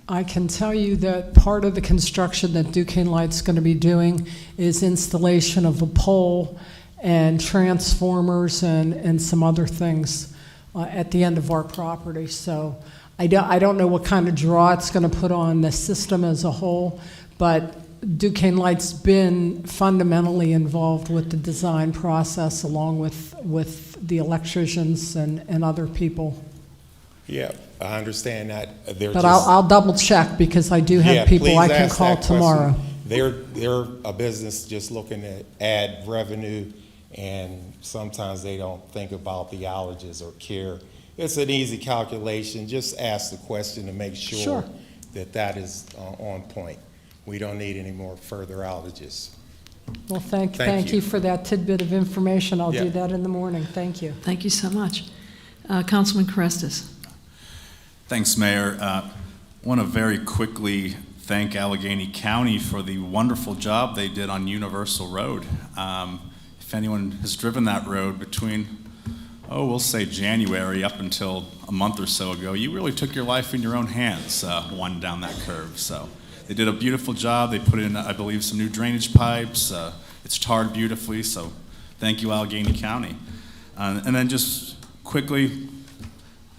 S2: I can tell you that part of the construction that Duquesne Light's going to be doing is installation of a pole and transformers and some other things at the end of our property. So I don't know what kind of draw it's going to put on the system as a whole, but Duquesne Light's been fundamentally involved with the design process along with the electricians and other people.
S17: Yeah, I understand that.
S2: But I'll double check, because I do have people I can call tomorrow.
S17: They're a business just looking to add revenue, and sometimes they don't think about the outages or care it's an easy calculation. Just ask the question to make
S2: Sure.
S17: sure that that is on point. We don't need any more further outages.
S2: Well, thank
S17: Thank
S2: you
S17: you.
S2: for that tidbit of information. I'll
S17: Yeah.
S2: do that in the morning. Thank you.
S4: Thank you so much. Councilman Carestas.
S7: Thanks, Mayor. Want to very quickly thank Allegheny County for the wonderful job they did on Universal Road. If anyone has driven that road between, we'll say January up until a month or so ago, you really took your life in your own hands winding down that curve. So they did a beautiful job. They put in, I believe, some new drainage pipes. It's tarred beautifully, so thank you, Allegheny County. And then just quickly,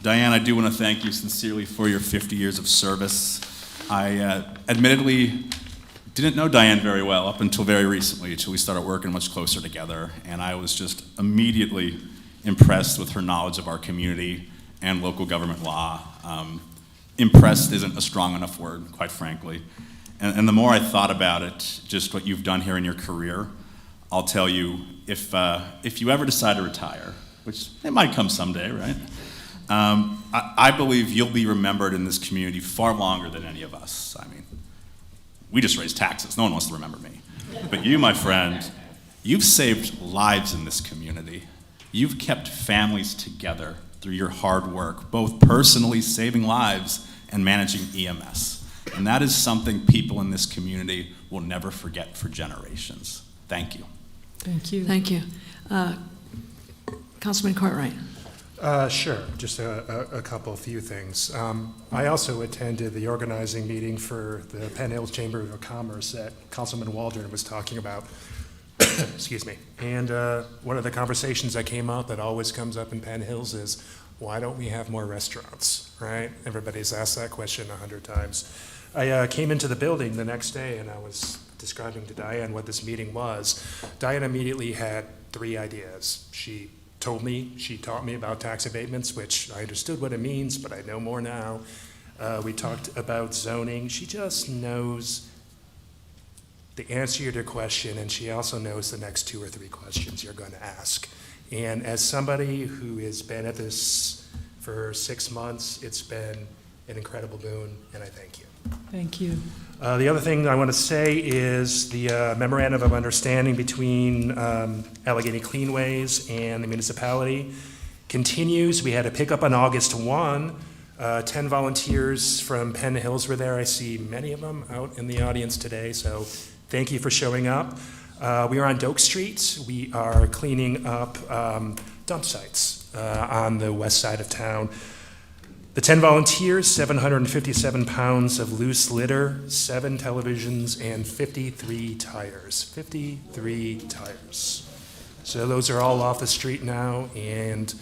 S7: Diane, I do want to thank you sincerely for your 50 years of service. I admittedly didn't know Diane very well up until very recently, until we started working much closer together, and I was just immediately impressed with her knowledge of our community and local government law. Impressed isn't a strong enough word, quite frankly. And the more I thought about it, just what you've done here in your career, I'll tell you, if you ever decide to retire, which it might come someday, right? I believe you'll be remembered in this community far longer than any of us. I mean, we just raise taxes. No one wants to remember me. But you, my friend, you've saved lives in this community. You've kept families together through your hard work, both personally saving lives and managing EMS. And that is something people in this community will never forget for generations. Thank you.
S2: Thank you.
S4: Thank you. Councilman Cartwright.
S14: Sure, just a few things. I also attended the organizing meeting for the Penn Hills Chamber of Commerce that Councilman Waldron was talking about. Excuse me. And one of the conversations that came out that always comes up in Penn Hills is, why don't we have more restaurants, right? Everybody's asked that question 100 times. I came into the building the next day and I was describing to Diane what this meeting was. Diane immediately had 3 ideas. She taught me about tax abatements, which I understood what it means, but I know more now. We talked about zoning. She just knows the answer to your question, and she also knows the next 2 or 3 questions you're going to ask. And as somebody who has been at this for 6 months, it's been an incredible boon, and I thank you.
S2: Thank you.
S14: The other thing I want to say is the memorandum of understanding between Allegheny Cleanways and the municipality continues. We had a pickup on August 1. 10 volunteers from Penn Hills were there. I see many of them out in the audience today, so thank you for showing up. We are on Doak Street. We are cleaning up dump sites on the west side of town. The 10 volunteers, 757 pounds of loose litter, 7 televisions, and 53 tires. 53 tires. So those are all off the street now, and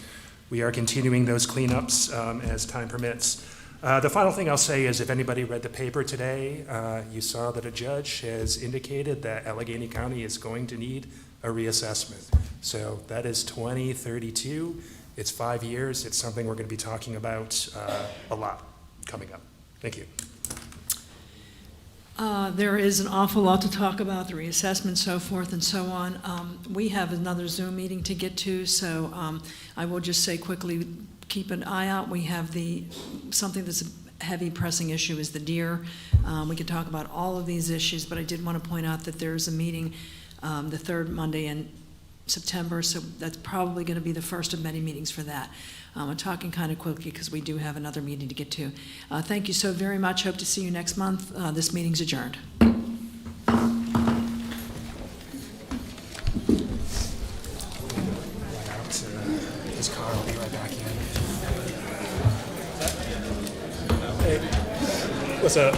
S14: we are continuing those cleanups as time permits. The final thing I'll say is if anybody read the paper today, you saw that a judge has indicated that Allegheny County is going to need a reassessment. So that is 2032. It's 5 years. It's something we're going to be talking about a lot coming up. Thank you.
S4: There is an awful lot to talk about, the reassessment, so forth and so on. We have another Zoom meeting to get to, so I will just say quickly, keep an eye out. We have something that's a heavy pressing issue is the deer. We could talk about all of these issues, but I did want to point out that there's a meeting the 3rd Monday in September, so that's probably going to be the first of many meetings for that. I'm talking kind of quickly because we do have another meeting to get to. Thank you so very much. Hope to see you next month. This meeting's adjourned.
S14: His car will be right back in. Hey, what's up?